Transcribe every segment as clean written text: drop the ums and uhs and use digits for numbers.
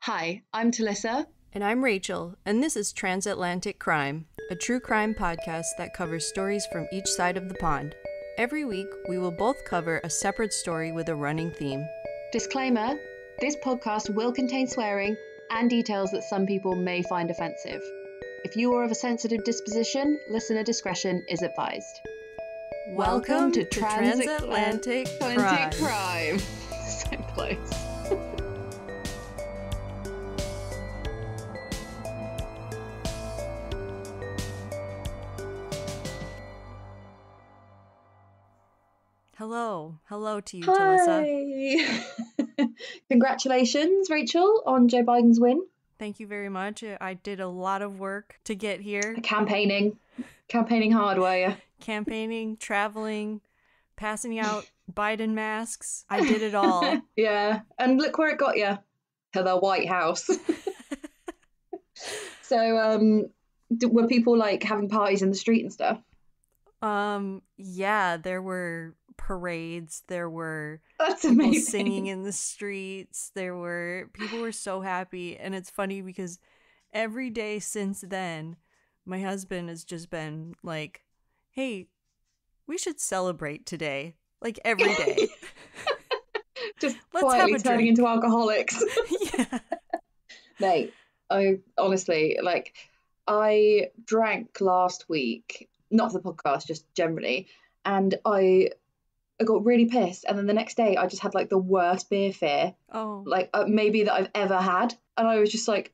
Hi, I'm Talissa. And I'm Rachel, and this is Transatlantic Crime, a true crime podcast that covers stories from each side of the pond. Every week, we will both cover a separate story with a running theme. Disclaimer, this podcast will contain swearing and details that some people may find offensive. If you are of a sensitive disposition, listener discretion is advised. Welcome to Transatlantic Crime. So close. Hello to you, Talissa. Hi. Congratulations, Rachel, on Joe Biden's win. Thank you very much. I did a lot of work to get here. Campaigning hard, were you? Campaigning, traveling, passing out Biden masks. I did it all. Yeah, and look where it got you, to the White House. So, were people like having parties in the street and stuff? Yeah, there were parades, there were That's people amazing. singing in the streets, people were so happy. And it's funny because every day since then, my husband has just been like, hey, we should celebrate today, like every day. Just Let's quietly have a turning drink. into alcoholics. Yeah. Mate, I honestly, I drank last week, not for the podcast, just generally, and I got really pissed, and then the next day I just had like the worst beer fear, Oh. maybe that I've ever had, and I was just like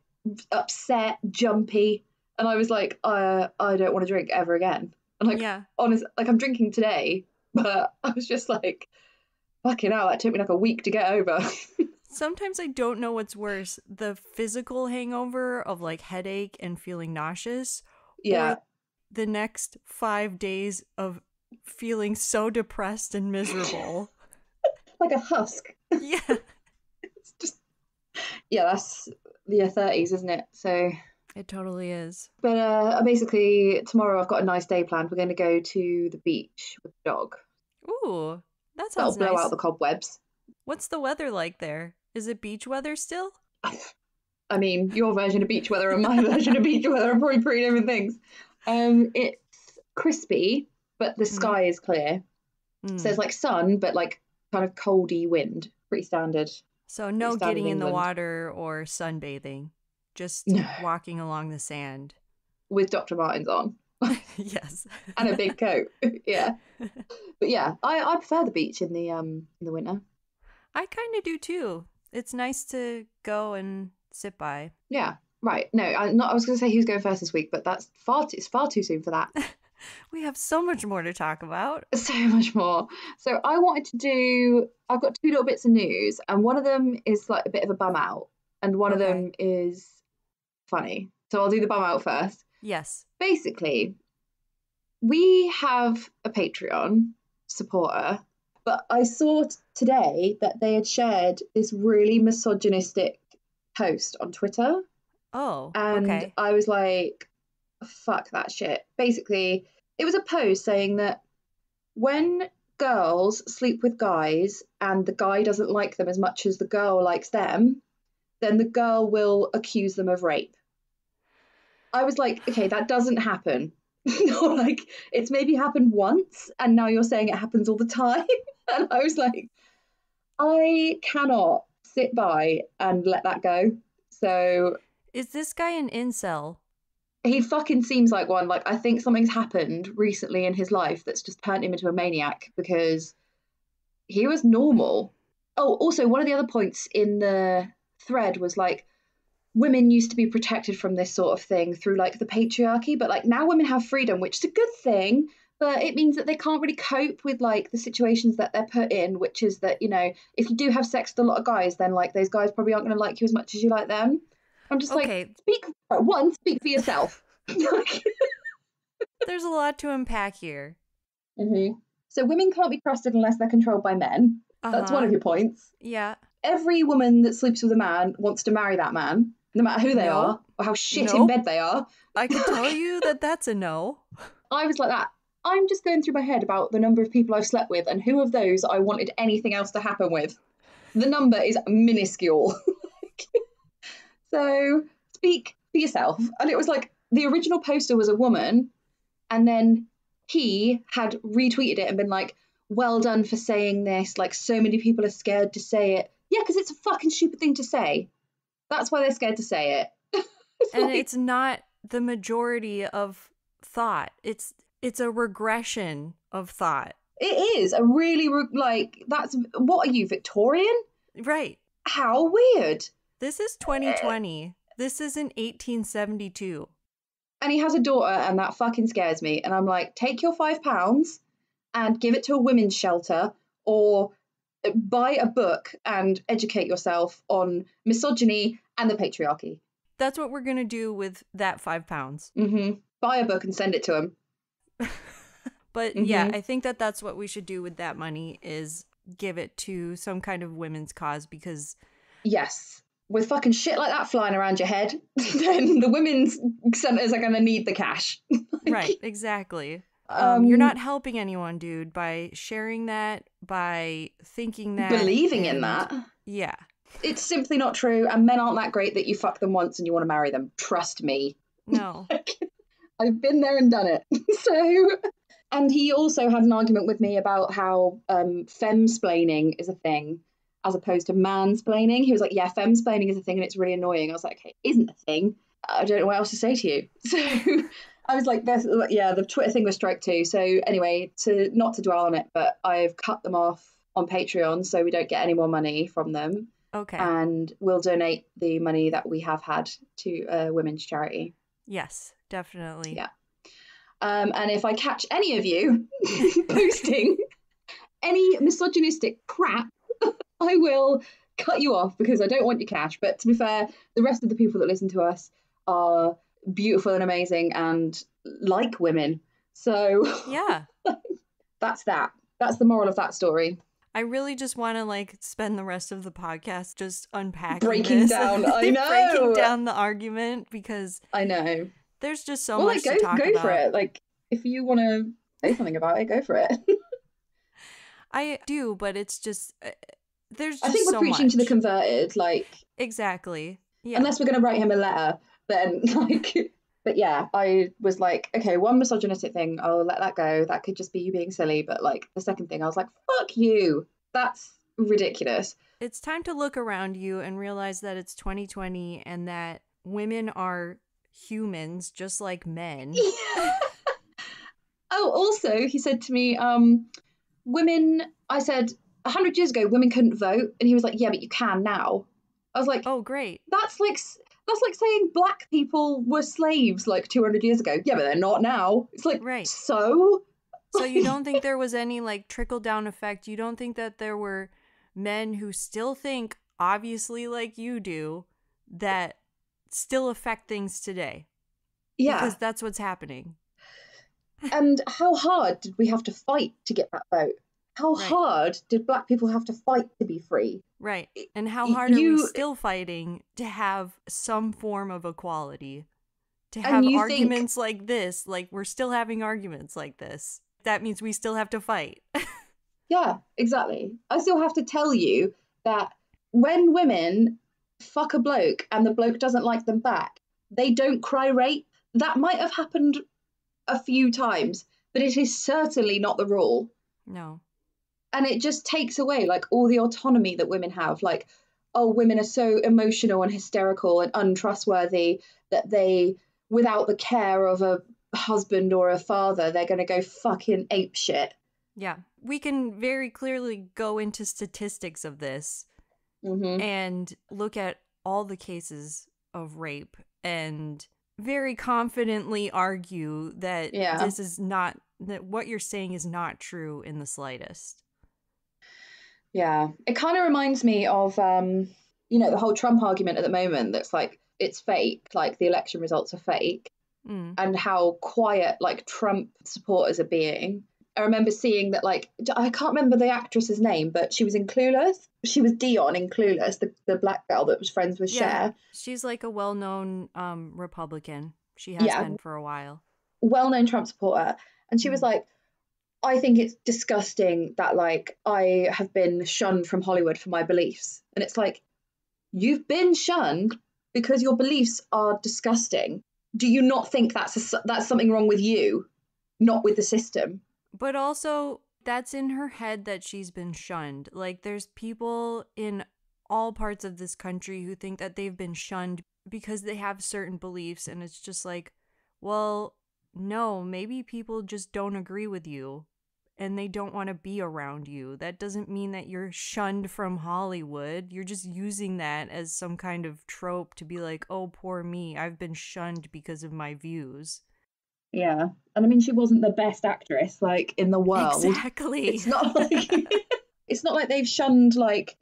upset, jumpy, and I was like, I don't want to drink ever again. And Yeah. honest, I'm drinking today, but I was just like, fucking hell, that took me like a week to get over. Sometimes I don't know what's worse, the physical hangover of like headache and feeling nauseous, Yeah. or the next 5 days of feeling so depressed and miserable. Like a husk. Yeah. It's just, yeah, that's the 30s, isn't it? So, It totally is. but basically tomorrow I've got a nice day planned. We're going to go to the beach with the dog. Ooh, that That'll sounds blow nice. out the cobwebs. What's the weather like there? Is it beach weather still? I mean, your version of beach weather and my version of beach weather are probably pretty different things. It's crispy, but the sky is clear. So it's like sun, but like kind of coldy wind. Pretty standard. So no standard getting in the England. water or sunbathing, just No. walking along the sand. With Dr. Martens on. Yes. And a big coat. Yeah. But yeah, I prefer the beach in the winter. I kind of do too. It's nice to go and sit by. Yeah. Right. No, I was going to say who's going first this week, but it's far too soon for that. We have so much more to talk about. So much more. So I've got two little bits of news, and one of them is like a bit of a bum out, and one of them is funny. So I'll do the bum out first. Yes. Basically, we have a Patreon supporter, but I saw today that they had shared this really misogynistic post on Twitter. Oh, And okay. I was like, fuck that shit. Basically, it was a post saying that when girls sleep with guys and the guy doesn't like them as much as the girl likes them, then the girl will accuse them of rape. I was like, okay, that doesn't happen. Like, it's maybe happened once, and now you're saying it happens all the time. And I was like, I cannot sit by and let that go. So Is this guy an incel? he fucking seems like one. Like, I think something's happened recently in his life that's just turned him into a maniac, because he was normal. Oh, also, one of the other points in the thread was like, women used to be protected from this sort of thing through like the patriarchy, but like now women have freedom, which is a good thing, but it means that they can't really cope with like the situations that they're put in, which is that, you know, if you do have sex with a lot of guys, then like those guys probably aren't going to like you as much as you like them. I'm just Okay. like, speak for yourself. There's a lot to unpack here. Mm-hmm. So women can't be trusted unless they're controlled by men. That's one of your points. Yeah. Every woman that sleeps with a man wants to marry that man, no matter who they are or how shit in bed they are. I can tell you that that's a no. I was like that. I'm just going through my head about the number of people I've slept with and who of those I wanted anything else to happen with. The number is minuscule. So speak for yourself. And it was like the original poster was a woman, and then he had retweeted it and been like, well done for saying this. Like, so many people are scared to say it. Yeah, because it's a fucking stupid thing to say. That's why they're scared to say it. And it's not the majority of thought. It's a regression of thought. It is a really, like, that's, what are you, Victorian? Right. How weird. This is 2020. This isn't 1872. And he has a daughter, and that fucking scares me. And I'm like, take your £5 and give it to a women's shelter, or buy a book and educate yourself on misogyny and the patriarchy. That's what we're going to do with that £5. Mm-hmm. Buy a book and send it to him. But yeah, I think that's what we should do with that money, is give it to some kind of women's cause, because... Yes. With fucking shit like that flying around your head, then the women's centres are going to need the cash. Right, exactly. You're not helping anyone, dude, by sharing that, by thinking that. Believing in that. Yeah. It's simply not true, and men aren't that great that you fuck them once and you want to marry them. Trust me. No. I've been there and done it. So, and he also had an argument with me about how femsplaining is a thing as opposed to mansplaining. He was like, yeah, femsplaining is a thing and it's really annoying. I was like, okay, it isn't a thing. I don't know what else to say to you. So I was like, yeah, the Twitter thing was strike too. So anyway, not to dwell on it, but I've cut them off on Patreon so we don't get any more money from them. Okay. And we'll donate the money that we have had to a women's charity. Yes, definitely. Yeah. And if I catch any of you posting any misogynistic crap, I will cut you off because I don't want your cash. But to be fair, the rest of the people that listen to us are beautiful and amazing and like women. So yeah, that's that. That's the moral of that story. I really just want to spend the rest of the podcast just unpacking breaking this. Down. I know. Breaking down the argument, because I know there's just so much to talk about. Go for it. If you want to say something about it, go for it. I do, but it's just there's just I think we're so preaching much to the converted, exactly. Yeah. Unless we're going to write him a letter, then But yeah, I was like, okay, one misogynistic thing, I'll let that go. That could just be you being silly. But the second thing, I was like, fuck you. That's ridiculous. It's time to look around you and realize that it's 2020 and that women are humans just like men. Yeah. Oh, also, he said to me, women, I said, 100 years ago, women couldn't vote. And he was like, yeah, but you can now. I was like, oh, great. That's like saying black people were slaves 200 years ago. Yeah, but they're not now. It's like, right. So you don't think there was any trickle down effect? You don't think that there were men who still think, obviously like you do, that still affect things today? Yeah. Because that's what's happening. And how hard did we have to fight to get that vote? How hard did black people have to fight to be free? Right. And how hard are we still fighting to have some form of equality? To have arguments like this, we're still having arguments like this. That means we still have to fight. Yeah, exactly. I still have to tell you that when women fuck a bloke and the bloke doesn't like them back, they don't cry rape. That might have happened a few times, but it is certainly not the rule. No. And it just takes away all the autonomy that women have. Women are so emotional and hysterical and untrustworthy that they, without the care of a husband or a father, they're going to go fucking apeshit. Yeah. We can very clearly go into statistics of this and look at all the cases of rape and very confidently argue that this is not, that what you're saying is not true in the slightest. Yeah, it kind of reminds me of, the whole Trump argument at the moment that's it's fake, the election results are fake, and how quiet, Trump supporters are being. I remember seeing that, I can't remember the actress's name, but she was in Clueless. She was Dion in Clueless, the black girl that was friends with Cher. She's a well-known Republican. She has been for a while. Well-known Trump supporter. And she was like, I think it's disgusting that I have been shunned from Hollywood for my beliefs. And it's you've been shunned because your beliefs are disgusting, do you not think that's something wrong with you, not with the system? But also, that's in her head that she's been shunned. Like, there's people in all parts of this country who think that they've been shunned because they have certain beliefs, and it's just like, well, no, maybe people just don't agree with you and they don't want to be around you. That doesn't mean that you're shunned from Hollywood. You're just using that as some kind of trope to be like, oh, poor me, I've been shunned because of my views. Yeah. And I mean, she wasn't the best actress, like, in the world. Exactly. It's not like it's not like they've shunned, like,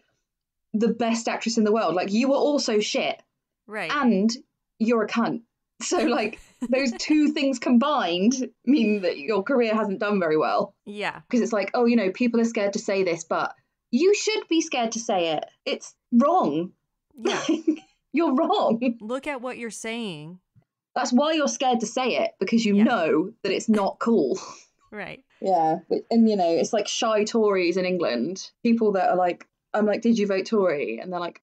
the best actress in the world. Like, you were also shit. Right. And you're a cunt. So, like, those two things combined mean that your career hasn't done very well. Yeah. Because it's like, oh, you know, people are scared to say this, but you should be scared to say it. It's wrong. Yeah. You're wrong. Look at what you're saying. That's why you're scared to say it, because you Yeah. know that it's not cool. Right. Yeah. And, you know, it's like shy Tories in England. People that are like, I'm like, did you vote Tory? And they're like,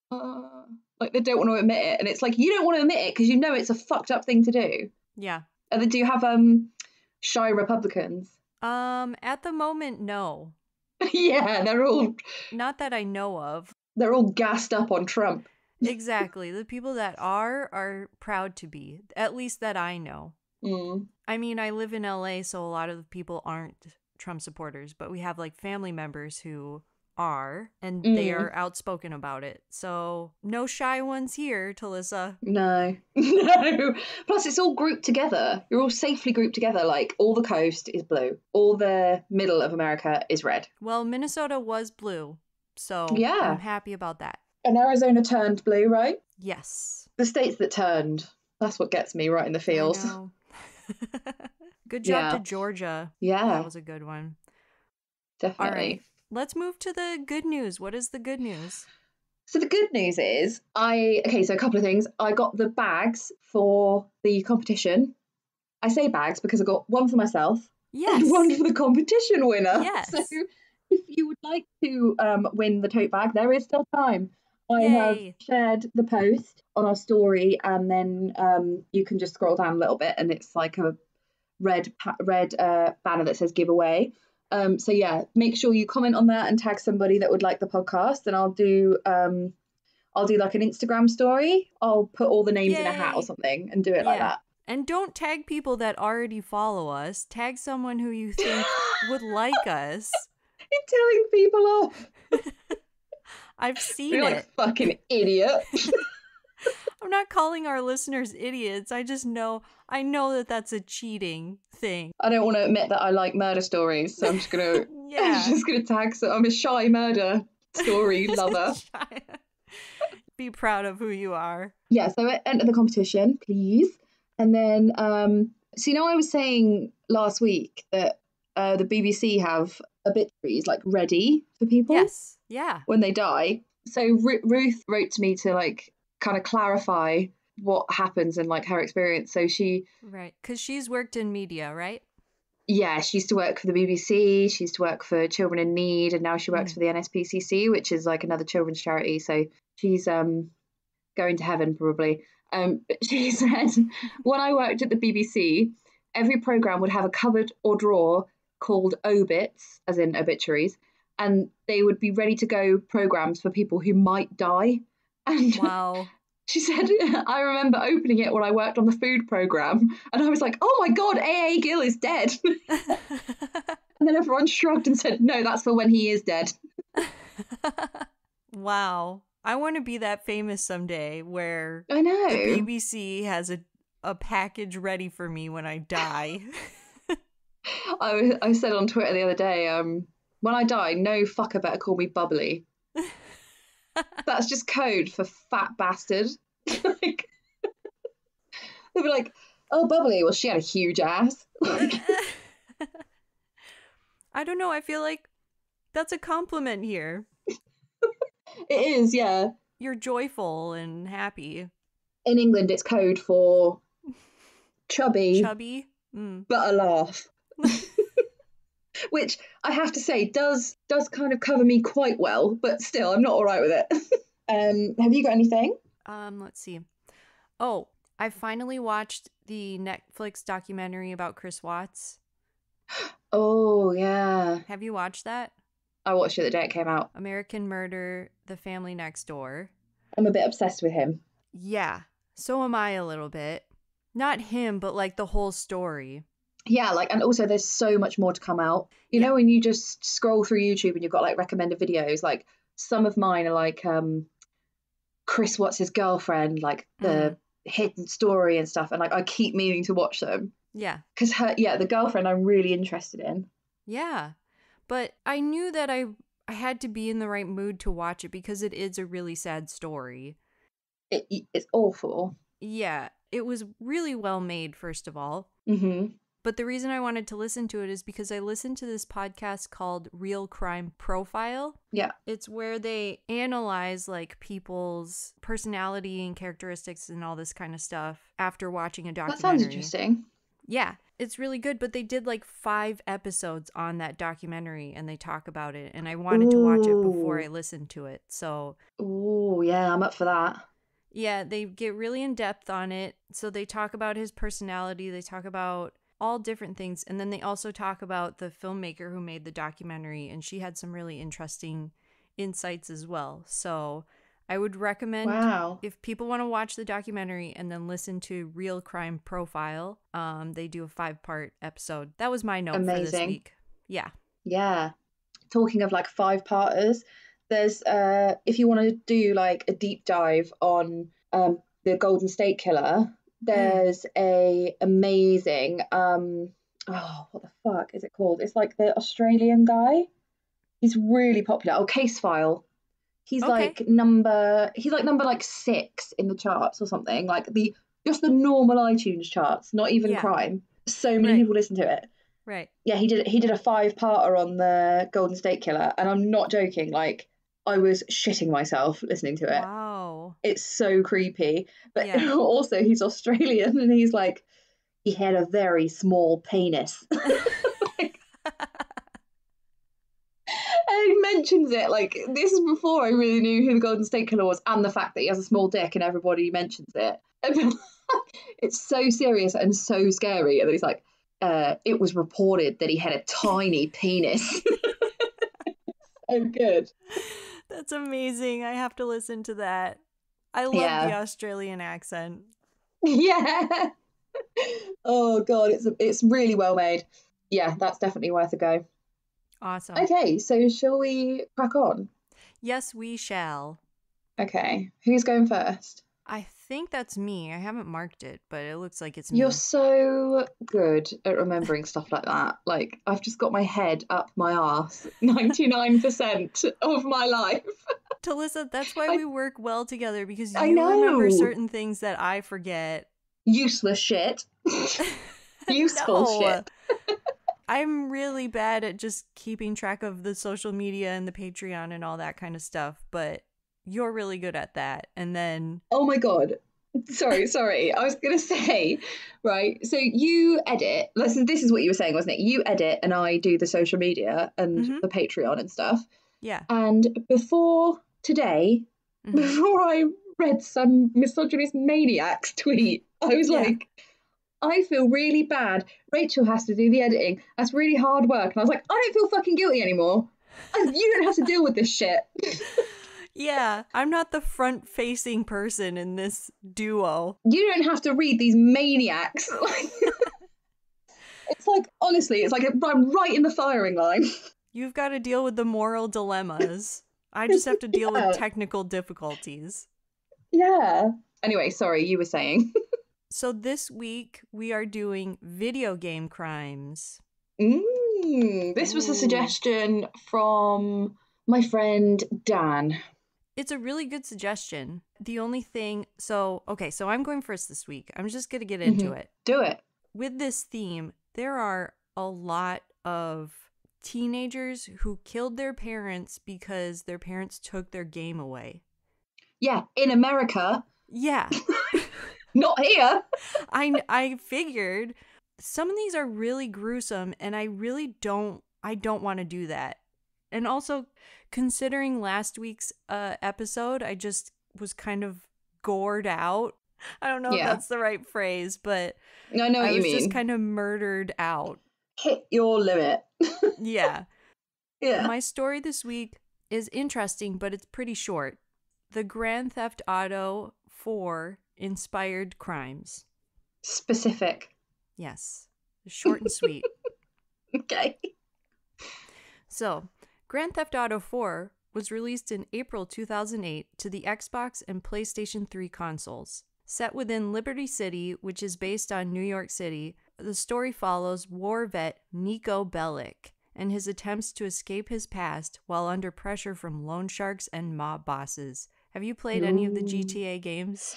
like they don't want to admit it. And it's like, you don't want to admit it because you know it's a fucked up thing to do. Yeah. And then do you have shy Republicans? At the moment, no. Yeah, they're all... Not that I know of. They're all gassed up on Trump. Exactly. The people that are proud to be. At least that I know. Mm. I mean, I live in LA, so a lot of the people aren't Trump supporters, but we have like family members who are, and they are outspoken about it. So no shy ones here, Talissa. No. No. Plus, it's all grouped together. You're all safely grouped together. Like, all the coast is blue. All the middle of America is red. Well, Minnesota was blue, so yeah. I'm happy about that. And Arizona turned blue, right? Yes. The states that turned. That's what gets me right in the feels. I know. Good job to Georgia. Yeah. That was a good one. Definitely. All right. Let's move to the good news. What is the good news? So the good news is so a couple of things. I got the bags for the competition. I say bags because I got one for myself and one for the competition winner. Yes. So if you would like to win the tote bag, there is still time. I have shared the post on our story, and then you can just scroll down a little bit and it's like a red banner that says giveaway. So yeah, make sure you comment on that and tag somebody that would like the podcast, and I'll do like an Instagram story. I'll put all the names in a hat or something and do it like that. And don't tag people that already follow us. Tag someone who you think would like us. You're telling people off. I've seen You're like, fucking idiot. I'm not calling our listeners idiots. I know that that's a cheating thing. I don't want to admit that I like murder stories, so I'm just gonna tag. So I'm a shy murder story lover. Be proud of who you are. Yeah. So enter the competition, please. And then, so you know, I was saying last week that the BBC have obituaries like ready for people. Yes. Yeah. When they die. So Ruth wrote to me to like kind of clarify what happens and like her experience. So right, because she's worked in media, right? Yeah, she used to work for the BBC, she used to work for Children in Need, and now she works for the NSPCC, which is like another children's charity. So she's going to heaven probably. But she said, when I worked at the BBC, every programme would have a cupboard or drawer called obits, as in obituaries, and they would be ready to go programmes for people who might die. And wow. She said, I remember opening it when I worked on the food programme, and I was like, oh my God, A.A. Gill is dead. And then everyone shrugged and said, no, that's for when he is dead. Wow. I want to be that famous someday where I know. The BBC has a package ready for me when I die. I said on Twitter the other day, when I die, no fucker better call me bubbly. That's just code for fat bastard. Like, they'll be like, oh, bubbly. Well, she had a huge ass. I don't know. I feel like that's a compliment here. It is, yeah. You're joyful and happy. In England, it's code for chubby. Chubby? But a laugh. Which I have to say does kind of cover me quite well, but still, I'm not all right with it. Have you got anything? Let's see. Oh, I finally watched the Netflix documentary about Chris Watts. Oh, yeah. Have you watched that? I watched it the day it came out. American Murder, The Family Next Door. I'm a bit obsessed with him. Yeah, so am I a little bit. Not him, but like the whole story. Yeah, like, and also there's so much more to come out. You Yeah. know, when you just scroll through YouTube and you've got like recommended videos, like some of mine are like Chris Watts' his girlfriend, like Mm. the hidden story and stuff, and like I keep meaning to watch them Yeah. because the girlfriend I'm really interested in. Yeah. But I knew that I had to be in the right mood to watch it because it is a really sad story. It's awful. Yeah, it was really well made, first of all. Hmm. But the reason I wanted to listen to it is because I listened to this podcast called Real Crime Profile. Yeah. It's where they analyze like people's personality and characteristics and all this kind of stuff after watching a That sounds documentary. interesting. Yeah, it's really good, but they did like 5 episodes on that documentary and they talk about it, and I wanted to watch it before I listened to it. So, Oh, yeah, I'm up for that. yeah, they get really in depth on it. So they talk about his personality, they talk about all different things, and then they also talk about the filmmaker who made the documentary, and she had some really interesting insights as well. So I would recommend, Wow. if people want to watch the documentary and then listen to Real Crime Profile, they do a 5-part episode. That was my note for this Amazing. week. Yeah. Yeah. Talking of like 5-parters, there's if you want to do like a deep dive on the Golden State Killer, there's a amazing what the fuck is it called? It's like the Australian guy. He's really popular. Oh, Case File. He's Okay. like number 6 in the charts or something. Like the normal iTunes charts, not even Yeah. crime. So many Right. people listen to it. Right. Yeah, he did a 5-parter on the Golden State Killer, and I'm not joking, like I was shitting myself listening to it. Wow. It's so creepy. But Yeah. also he's Australian and he's like, he had a very small penis. And he mentions it like this is before I really knew who the Golden State Killer was, and the fact that he has a small dick and everybody mentions it. And it's so serious and so scary. And then he's like, it was reported that he had a tiny penis. Oh, good. That's amazing. I have to listen to that. I love the Australian accent. Yeah. Oh god, it's really well made. Yeah, that's definitely worth a go. Awesome. Okay, so shall we crack on? Yes, we shall. Okay, who's going first? I think that's me. I haven't marked it, but it looks like it's me. You're so good at remembering stuff like that. Like, I've just got my head up my arse 99% of my life. Talissa, that's why we work well together, because I you know. remember certain things that I forget. Useless shit. Useful shit. I'm really bad at just keeping track of the social media and the Patreon and all that kind of stuff, but you're really good at that. And then... Oh my god. Sorry. I was going to say, right, so you edit. Listen, this is what you were saying, wasn't it? You edit and I do the social media and the Patreon and stuff. Yeah. And before today, before I read some misogynist maniac's tweet, I was like, I feel really bad. Rachel has to do the editing. That's really hard work. And I was like, I don't feel fucking guilty anymore. You don't have to deal with this shit. Yeah, I'm not the front-facing person in this duo. You don't have to read these maniacs. It's like, honestly, it's like I'm right in the firing line. You've got to deal with the moral dilemmas. I just have to deal with technical difficulties. Yeah. Anyway, sorry, you were saying. So this week, we are doing video game crimes. This was a suggestion from my friend Dan. It's a really good suggestion. The only thing... So I'm going first this week. I'm just going to get into it. Do it. With this theme, there are a lot of teenagers who killed their parents because their parents took their game away. Yeah, in America. Yeah. Not here. I figured some of these are really gruesome, and I don't want to do that. And also, considering last week's episode, I just was kind of gored out. I don't know if Yeah. that's the right phrase, but I know what I you was just mean. kind of murdered out. Hit your limit. Yeah. Yeah. My story this week is interesting, but it's pretty short. The Grand Theft Auto 4 inspired crimes. Specific. Yes. Short and sweet. Okay. So, Grand Theft Auto 4 was released in April 2008 to the Xbox and PlayStation 3 consoles. Set within Liberty City, which is based on New York City, the story follows war vet Nico Bellic and his attempts to escape his past while under pressure from loan sharks and mob bosses. Have you played any of the Ooh. GTA games?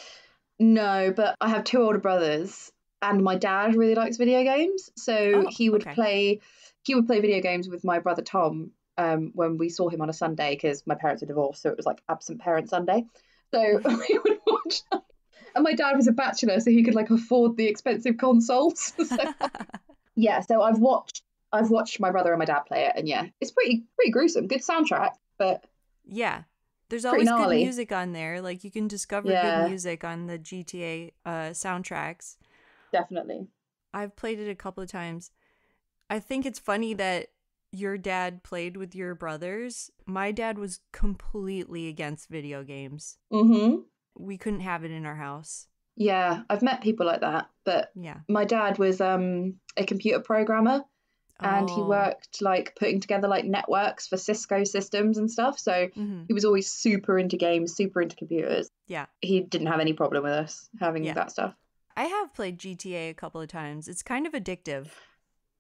No, but I have two older brothers, and my dad really likes video games, so Oh, okay. he would play video games with my brother Tom when we saw him on a Sunday because my parents are divorced, so it was like absent parent Sunday. So we would watch that. And my dad was a bachelor, so he could like afford the expensive consoles. So yeah, so I've watched my brother and my dad play it, and yeah, it's pretty gruesome. Good soundtrack, but Yeah. There's pretty always good gnarly. music on there. Like you can discover good Yeah, music on the GTA soundtracks. definitely. I've played it a couple of times. I think it's funny that your dad played with your brothers. My dad was completely against video games. Mm-hmm. We couldn't have it in our house. Yeah, I've met people like that, but Yeah. my dad was a computer programmer and he Oh. worked like putting together like networks for Cisco systems and stuff. So Mhm. he was always super into games, super into computers. Yeah. He didn't have any problem with us having Yeah. that stuff. I have played GTA a couple of times. It's kind of addictive.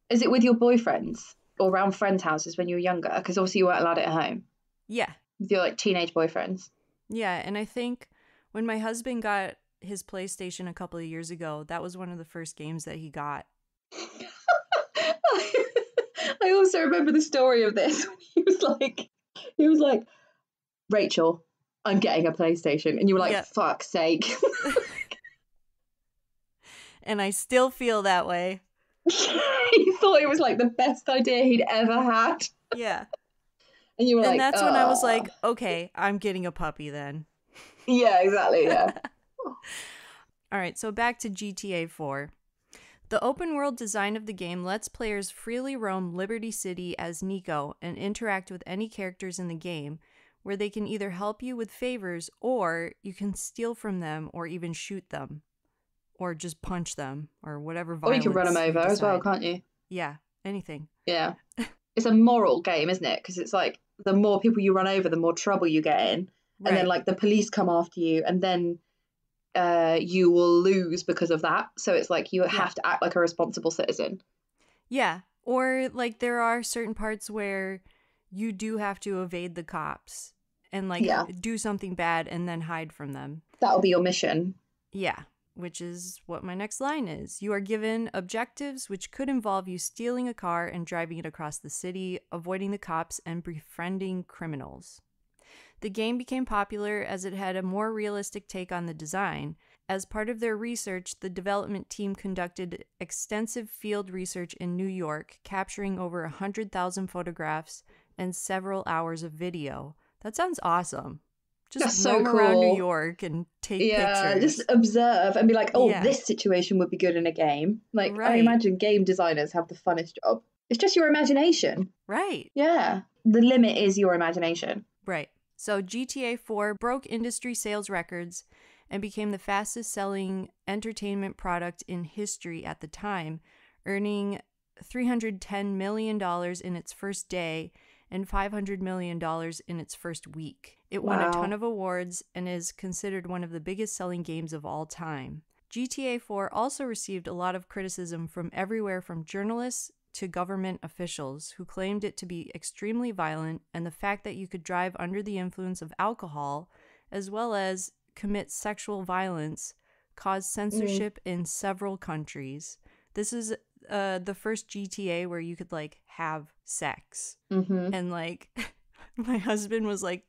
Is it with your boyfriends or around friends' houses when you were younger? Because obviously you weren't allowed it at home Yeah. with your like teenage boyfriends. Yeah, and I think when my husband got his PlayStation a couple of years ago, that was one of the first games that he got. I also remember the story of this when he was like, Rachel, I'm getting a PlayStation. And you were like, Yep. fuck's sake. And I still feel that way. He thought it was like the best idea he'd ever had. Yeah. And you were And like, that's when I was oh. like, okay, I'm getting a puppy then. Yeah, exactly. Yeah. All right, so back to GTA 4. The open world design of the game lets players freely roam Liberty City as Nico and interact with any characters in the game, where they can either help you with favors or you can steal from them or even shoot them or just punch them or whatever Or you can run them violence you over as well, decide. can't you? Yeah, anything. Yeah. It's a moral game, isn't it? Because it's like the more people you run over, the more trouble you get in. And then Right. like the police come after you and then you will lose because of that. So it's like you Yeah. have to act like a responsible citizen. Yeah. Or like there are certain parts where you do have to evade the cops and like Yeah. do something bad and then hide from them. That'll be your mission. Yeah, which is what my next line is. You are given objectives which could involve you stealing a car and driving it across the city, avoiding the cops, and befriending criminals. The game became popular as it had a more realistic take on the design. As part of their research, the development team conducted extensive field research in New York, capturing over 100,000 photographs and several hours of video. That sounds awesome. That's Just so roam around New cool. York and take Yeah, just pictures. observe and be like, oh, Yeah, this situation would be good in a game. Like, I right, imagine game designers have the funnest job. It's just your imagination. right, Yeah. The limit is your imagination. right. So GTA 4 broke industry sales records and became the fastest selling entertainment product in history at the time, earning $310 million in its first day and $500 million in its first week. It won a ton Wow. of awards and is considered one of the biggest selling games of all time. GTA 4 also received a lot of criticism from everywhere from journalists to government officials who claimed it to be extremely violent, and the fact that you could drive under the influence of alcohol as well as commit sexual violence caused Mm. censorship in several countries. This is the first GTA where you could like have sex. Mm-hmm. And like my husband was like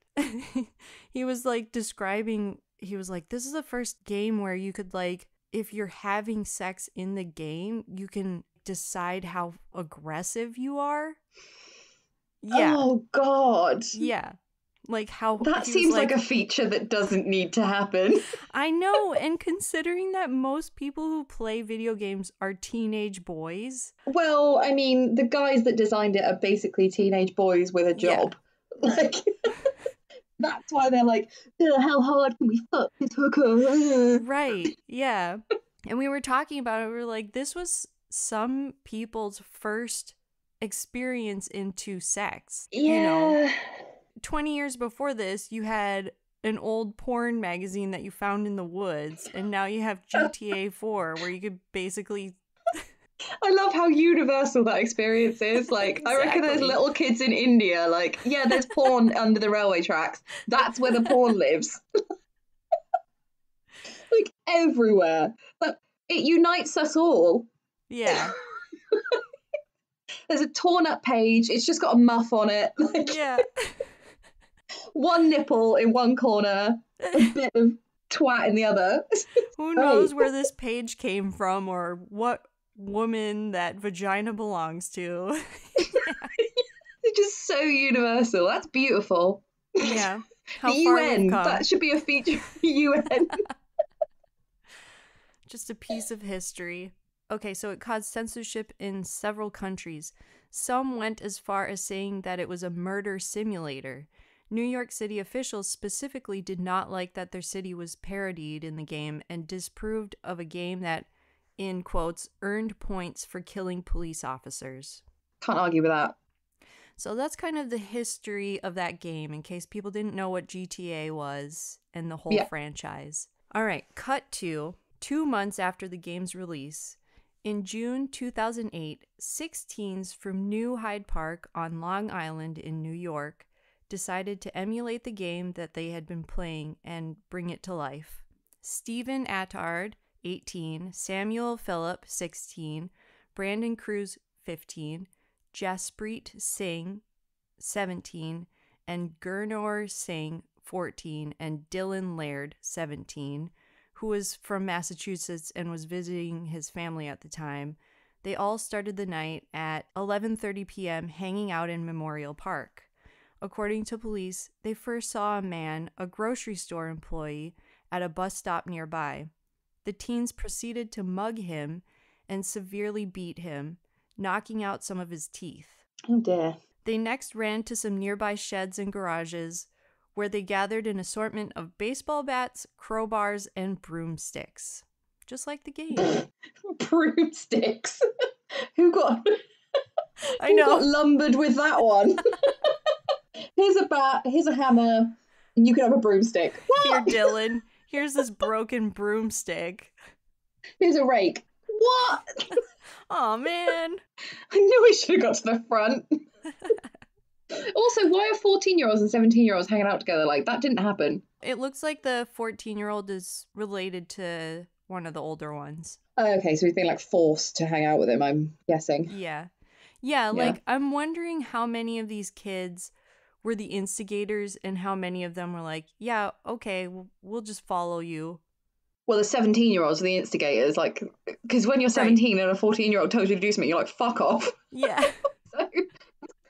he was like describing, he was like, this is the first game where you could like, if you're having sex in the game, you can decide how aggressive you are. Yeah. Oh, God. Yeah. Like how That he was seems like a feature that doesn't need to happen. I know, and considering that most people who play video games are teenage boys. Well, I mean, the guys that designed it are basically teenage boys with a job. Yeah. Like, that's why they're like, how hard can we fuck this hooker? Right, yeah. And we were talking about it, we were like, this was some people's first experience into sex. Yeah. You know, 20 years before this, you had an old porn magazine that you found in the woods, and now you have GTA 4 where you could basically... I love how universal that experience is. Like, Exactly. I reckon there's little kids in India, like, yeah, there's porn under the railway tracks. That's where the porn lives. Like, everywhere. But it unites us all. Yeah. There's a torn up page. It's just got a muff on it. Like, Yeah. one nipple in one corner, a bit of twat in the other. Who knows where this page came from or what woman that vagina belongs to. It's just so universal. That's beautiful. Yeah. How the far UN, we've come. that should be a feature of the UN. Just a piece of history. Okay, so it caused censorship in several countries. Some went as far as saying that it was a murder simulator. New York City officials specifically did not like that their city was parodied in the game and disapproved of a game that, in quotes, earned points for killing police officers. Can't argue with that. So that's kind of the history of that game in case people didn't know what GTA was and the whole franchise. All right, cut to 2 months after the game's release. In June 2008, 6 teens from New Hyde Park on Long Island in New York decided to emulate the game that they had been playing and bring it to life. Stephen Attard, 18, Samuel Phillip, 16, Brandon Cruz, 15, Jaspreet Singh, 17, and Gurnor Singh, 14, and Dylan Laird, 17, who was from Massachusetts and was visiting his family at the time. They all started the night at 11:30 p.m. hanging out in Memorial Park. According to police, they first saw a man, a grocery store employee, at a bus stop nearby. The teens proceeded to mug him and severely beat him, knocking out some of his teeth. Oh dear. They next ran to some nearby sheds and garages, where they gathered an assortment of baseball bats, crowbars, and broomsticks. Just like the game. Broomsticks? Who got I know. Who got lumbered with that one? Here's a bat, here's a hammer, and you can have a broomstick. What? Here, Dylan. Here's this broken broomstick. Here's a rake. What? Aw, man. I knew we should have got to the front. Also, why are 14-year-olds and 17-year-olds hanging out together? Like, that didn't happen. It looks like the 14-year-old is related to one of the older ones. Okay, so he's been, like, forced to hang out with him, I'm guessing. Yeah, like, I'm wondering how many of these kids were the instigators and how many of them were like, yeah, okay, we'll just follow you. Well, the 17-year-olds are the instigators, like, because when you're 17 and a 14-year-old tells you to do something, you're like, fuck off. Yeah. So,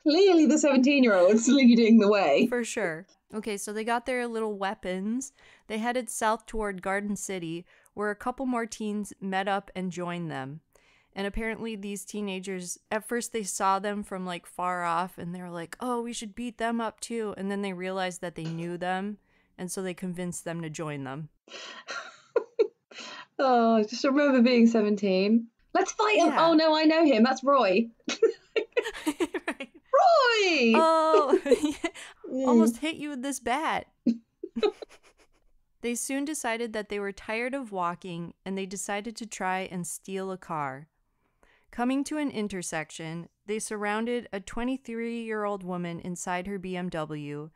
clearly the 17-year-old's leading the way. For sure. Okay, so they got their little weapons. They headed south toward Garden City, where a couple more teens met up and joined them. And apparently these teenagers, at first they saw them from like far off and they were like, oh, we should beat them up too. And then they realized that they knew them. And so they convinced them to join them. Oh, just remember being 17. Let's fight him. Oh no, I know him. That's Roy. Right. Roy! Oh, almost hit you with this bat. They soon decided that they were tired of walking and they decided to try and steal a car. Coming to an intersection, they surrounded a 23-year-old woman inside her BMW,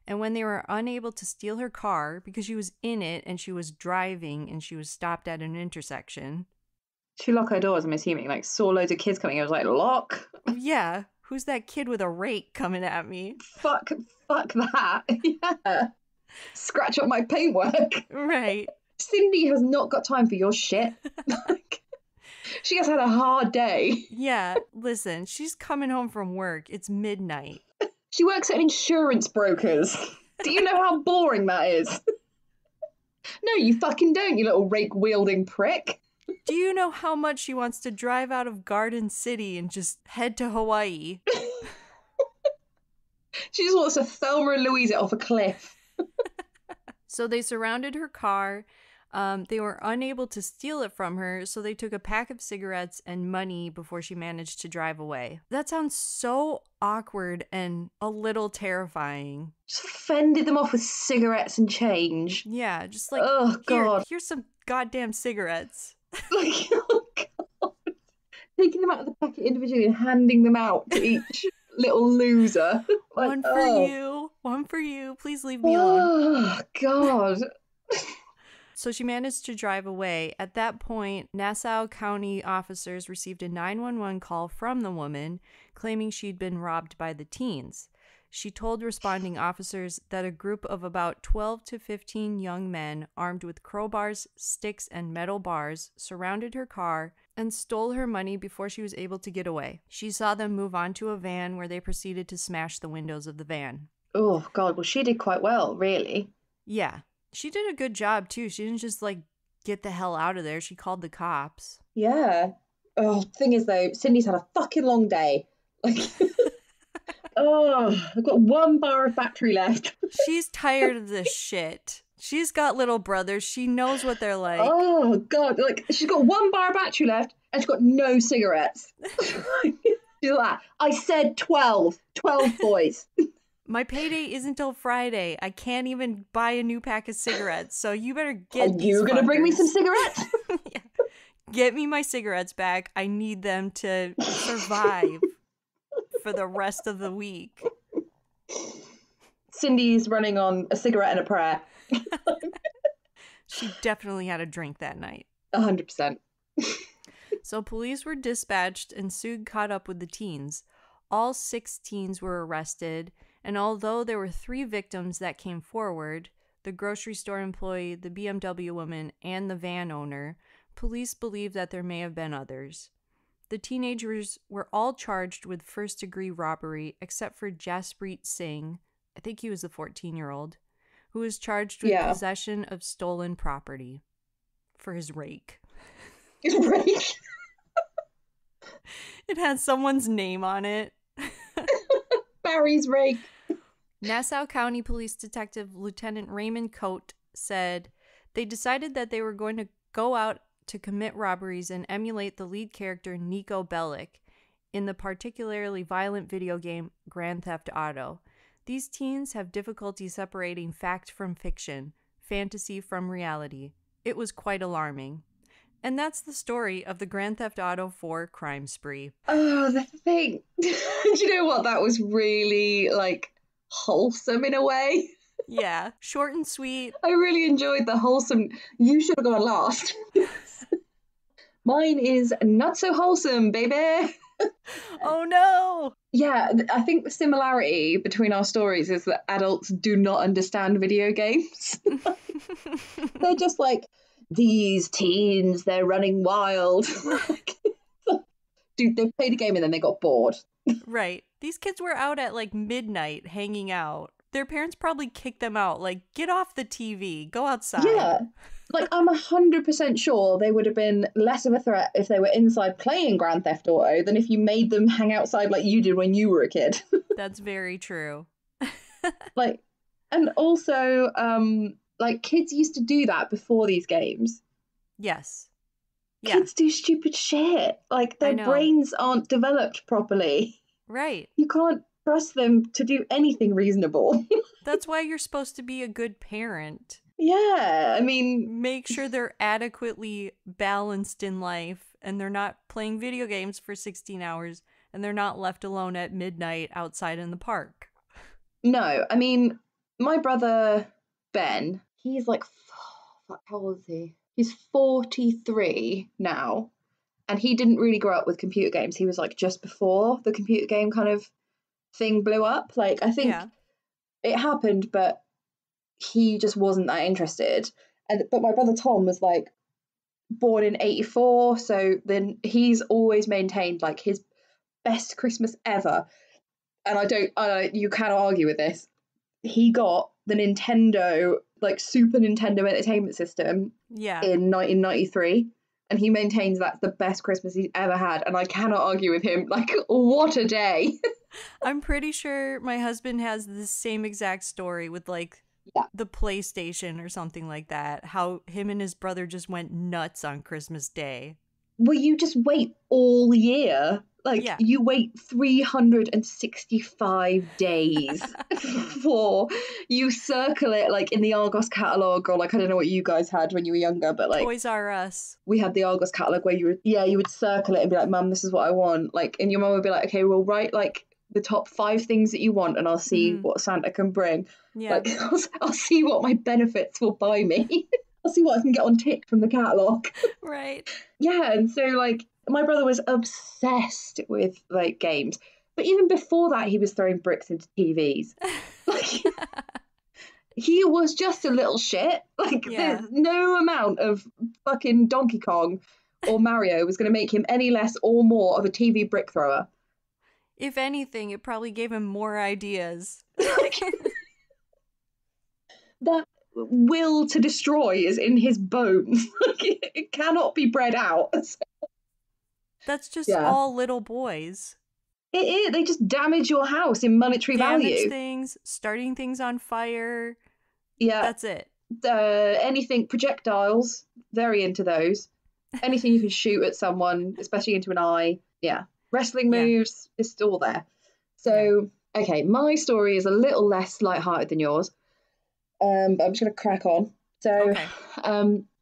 and when they were unable to steal her car because she was in it and she was driving and she was stopped at an intersection. She locked her doors, I'm assuming, like saw loads of kids coming. I was like, lock? Yeah, who's that kid with a rake coming at me? Fuck that. Yeah. Scratch up my paintwork. Right. Cindy has not got time for your shit. She has had a hard day. Yeah, listen, she's coming home from work. It's midnight. She works at insurance brokers. Do you know how boring that is? No, you fucking don't, you little rake-wielding prick. Do you know how much she wants to drive out of Garden City and just head to Hawaii? She just wants to Thelma and Louise it off a cliff. So they surrounded her car. They were unable to steal it from her, so they took a pack of cigarettes and money before she managed to drive away. That sounds so awkward and a little terrifying. Just fended them off with cigarettes and change. Yeah, just like, oh, God. Here's some goddamn cigarettes. Like, oh, God. Taking them out of the packet individually and handing them out to each little loser. Like, one for you. One for you. Please leave me alone. Oh, God. So she managed to drive away. At that point, Nassau County officers received a 911 call from the woman claiming she'd been robbed by the teens. She told responding officers that a group of about 12 to 15 young men armed with crowbars, sticks, and metal bars surrounded her car and stole her money before she was able to get away. She saw them move on to a van where they proceeded to smash the windows of the van. Oh, God. Well, she did quite well, really. Yeah. She did a good job, too. She didn't just, get the hell out of there. She called the cops. Yeah. Oh, thing is, though, Cindy's had a fucking long day. Like, oh, I've got 1 bar of battery left. She's tired of this shit. She's got little brothers. She knows what they're like. Oh, God. Like, she's got 1 bar of battery left, and she's got no cigarettes. She's like, I said 12. 12 boys. My payday isn't till Friday. I can't even buy a new pack of cigarettes, so you better get Are you going to bring me some cigarettes? Yeah. Get me my cigarettes back. I need them to survive for the rest of the week. Cindy's running on a cigarette and a prayer. She definitely had a drink that night. 100%. So police were dispatched and Sood caught up with the teens. All 6 teens were arrested, and although there were 3 victims that came forward, the grocery store employee, the BMW woman, and the van owner, police believe that there may have been others. The teenagers were all charged with first-degree robbery except for Jaspreet Singh, I think he was the 14-year-old, who was charged with possession of stolen property for his rake. His rake? It has someone's name on it. Barry's rake. Nassau County Police Detective Lieutenant Raymond Coate said they decided that they were going to go out to commit robberies and emulate the lead character Nico Bellic in the particularly violent video game Grand Theft Auto. These teens have difficulty separating fact from fiction, fantasy from reality. It was quite alarming. And that's the story of the Grand Theft Auto 4 crime spree. Oh, the thing. Do you know what? That was really, wholesome in a way. Yeah, short and sweet. I really enjoyed the wholesome. You should have gone last. Mine is not so wholesome, baby. Oh, no. Yeah, I think the similarity between our stories is that adults do not understand video games. They're just like, these teens, they're running wild. Dude, they played a game and then they got bored. Right. These kids were out at midnight hanging out. Their parents probably kicked them out. Get off the TV. Go outside. Yeah. I'm 100% sure they would have been less of a threat if they were inside playing Grand Theft Auto than if you made them hang outside like you did when you were a kid. That's very true. And also, kids used to do that before these games. Yes. Yeah. Kids do stupid shit. Their brains aren't developed properly. Right. You can't trust them to do anything reasonable. That's why you're supposed to be a good parent. Yeah, I mean... Make sure they're adequately balanced in life and they're not playing video games for 16 hours and they're not left alone at midnight outside in the park. No, I mean, my brother, Ben, he's how old is he? He's 43 now, and he didn't really grow up with computer games. He was just before the computer game kind of thing blew up. I think it happened, but he just wasn't that interested. But my brother Tom was born in 84, so then he's always maintained his best Christmas ever. And you can't argue with this. He got the Nintendo, like Super Nintendo Entertainment System Yeah. in 1993. And he maintains that's the best Christmas he's ever had. And I cannot argue with him. Like, what a day. I'm pretty sure my husband has the same exact story with like Yeah. the PlayStation or something like that. How him and his brother just went nuts on Christmas Day. Well, you just wait all year. Like, Yeah. you wait 365 days before you circle it, like, in the Argos catalogue, or, like, I don't know what you guys had when you were younger, but, like, Toys R Us. we had the Argos catalogue where you would circle it and be like, Mum, this is what I want. Like, and your mum would be like, okay, well, write, like, the top 5 things that you want, and I'll see what Santa can bring. Yeah. Like, I'll see what my benefits will buy me. I'll see what I can get on tick from the catalogue. Right. Yeah, and so like my brother was obsessed with like games, but even before that, he was throwing bricks into TVs. Like he was just a little shit. Like Yeah. there's no amount of fucking Donkey Kong or Mario was going to make him any less or more of a TV brick thrower. If anything, it probably gave him more ideas. That will to destroy is in his bones. Like it cannot be bred out. That's just Yeah. all little boys. It is. They just damage your house in monetary value. Things, starting things on fire. Yeah. That's it. Anything projectiles, very into those. Anything you can shoot at someone, especially into an eye. Yeah. Wrestling moves, it's all there. So, okay, my story is a little less lighthearted than yours. But I'm just going to crack on. So,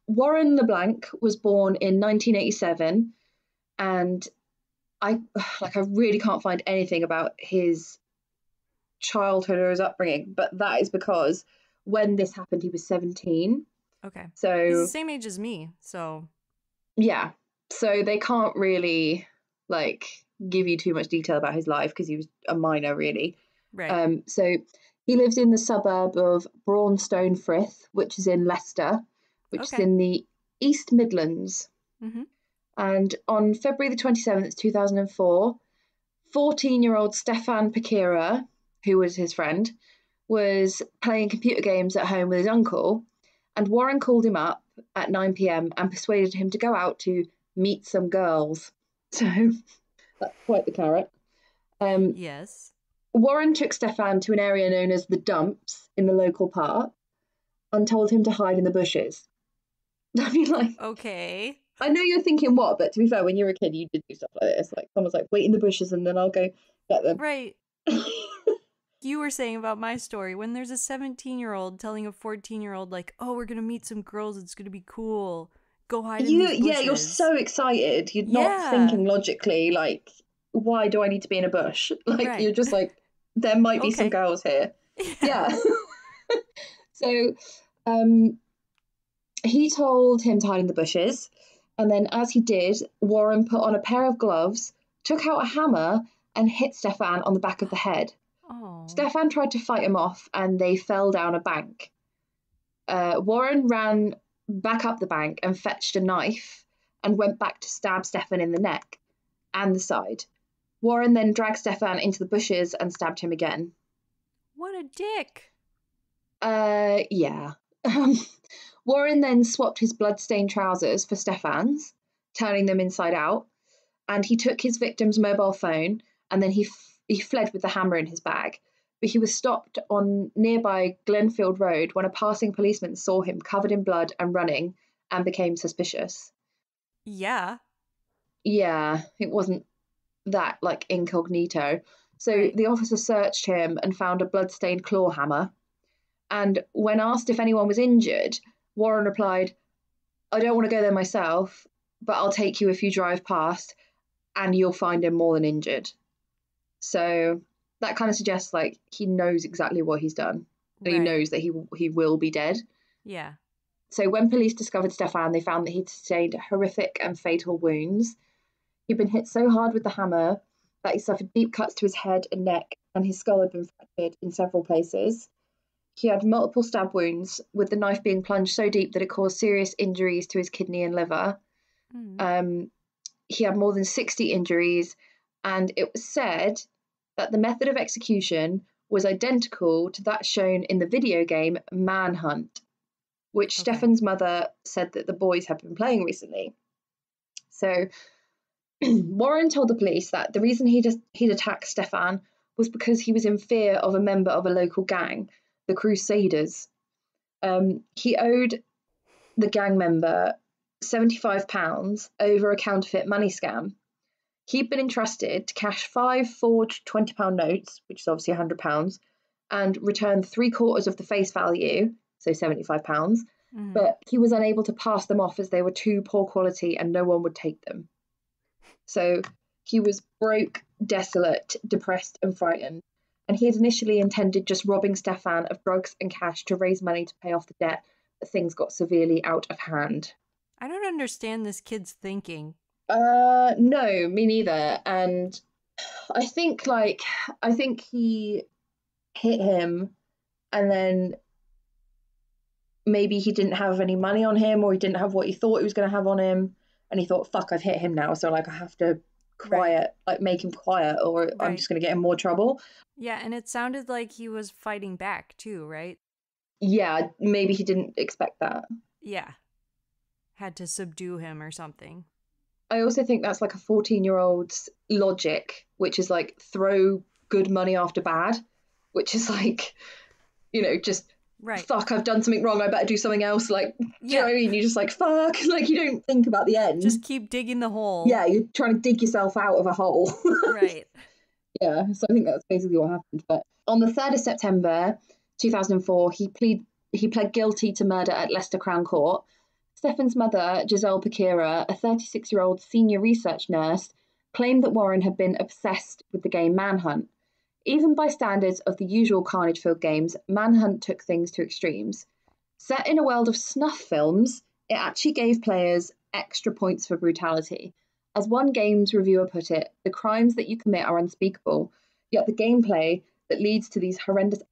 Warren LeBlanc was born in 1987, and I really can't find anything about his childhood or his upbringing, but that is because when this happened, he was 17. Okay. So he's the same age as me, so yeah. So they can't really like give you too much detail about his life because he was a minor, really. Right. So he lived in the suburb of Braunstone Frith, which is in Leicester, which is in the East Midlands. Mm-hmm. And on February the 27th, 2004, 14-year-old Stefan Pekira, who was his friend, was playing computer games at home with his uncle, and Warren called him up at 9 p.m. and persuaded him to go out to meet some girls. So that's quite the carrot. Yes. Warren took Stefan to an area known as the Dumps in the local park and told him to hide in the bushes. I mean, like, okay. I know you're thinking what, but to be fair, when you were a kid, you did do stuff like this. Like, someone's like, wait in the bushes and then I'll go get them. Right. You were saying about my story, when there's a 17-year-old telling a 14-year-old, like, oh, we're going to meet some girls, it's going to be cool. Go hide in these bushes. Yeah, you're so excited. You're not thinking logically, like, why do I need to be in a bush? Like, you're just like, there might be some girls here. Yeah. So, he told him to hide in the bushes. And then as he did, Warren put on a pair of gloves, took out a hammer, and hit Stefan on the back of the head. Oh. Stefan tried to fight him off, and they fell down a bank. Warren ran back up the bank and fetched a knife and went back to stab Stefan in the neck and the side. Warren then dragged Stefan into the bushes and stabbed him again. What a dick. Yeah. Warren then swapped his blood-stained trousers for Stefan's, turning them inside out, and he took his victim's mobile phone, and then he fled with the hammer in his bag. But he was stopped on nearby Glenfield Road when a passing policeman saw him covered in blood and running and became suspicious. Yeah. Yeah, it wasn't that, like, incognito. So the officer searched him and found a blood-stained claw hammer. And when asked if anyone was injured, Warren replied, I don't want to go there myself, but I'll take you if you drive past and you'll find him more than injured. So that kind of suggests, like, he knows exactly what he's done. And he knows that he will be dead. Yeah. So when police discovered Stefan, they found that he'd sustained horrific and fatal wounds. He'd been hit so hard with the hammer that he suffered deep cuts to his head and neck, and his skull had been fractured in several places. He had multiple stab wounds, with the knife being plunged so deep that it caused serious injuries to his kidney and liver. He had more than 60 injuries, and it was said that the method of execution was identical to that shown in the video game Manhunt, which Okay. Stefan's mother said that the boys had been playing recently. So Warren told the police that the reason he'd attacked Stefan was because he was in fear of a member of a local gang, the Crusaders. He owed the gang member £75 over a counterfeit money scam. He'd been entrusted to cash 5 forged £20 notes, which is obviously £100, and return 3/4 of the face value, so £75, but he was unable to pass them off as they were too poor quality and no one would take them. So he was broke, desolate, depressed, and frightened. And he had initially intended just robbing Stefan of drugs and cash to raise money to pay off the debt, but things got severely out of hand. I don't understand this kid's thinking. No, me neither. And I think he hit him, and then maybe he didn't have any money on him, or he didn't have what he thought he was going to have on him, and he thought, "Fuck, I've hit him now, so like I have to make him quiet, or I'm just going to get in more trouble." Yeah, and it sounded like he was fighting back too, right? Yeah, maybe he didn't expect that. Yeah. Had to subdue him or something. I also think that's like a 14-year-old's logic, which is like throw good money after bad, which is like, just fuck, I've done something wrong, I better do something else. Like, do you know what I mean? You just like, fuck, like you don't think about the end. Just keep digging the hole. Yeah, you're trying to dig yourself out of a hole. Right. Yeah, so I think that's basically what happened. But on the 3rd of September 2004, he pled guilty to murder at Leicester Crown Court. Stefan's mother, Giselle Pakira, a 36-year-old senior research nurse, claimed that Warren had been obsessed with the game Manhunt. Even by standards of the usual carnage-filled games, Manhunt took things to extremes. Set in a world of snuff films, it actually gave players extra points for brutality. As one games reviewer put it, the crimes that you commit are unspeakable, yet the gameplay that leads to these horrendous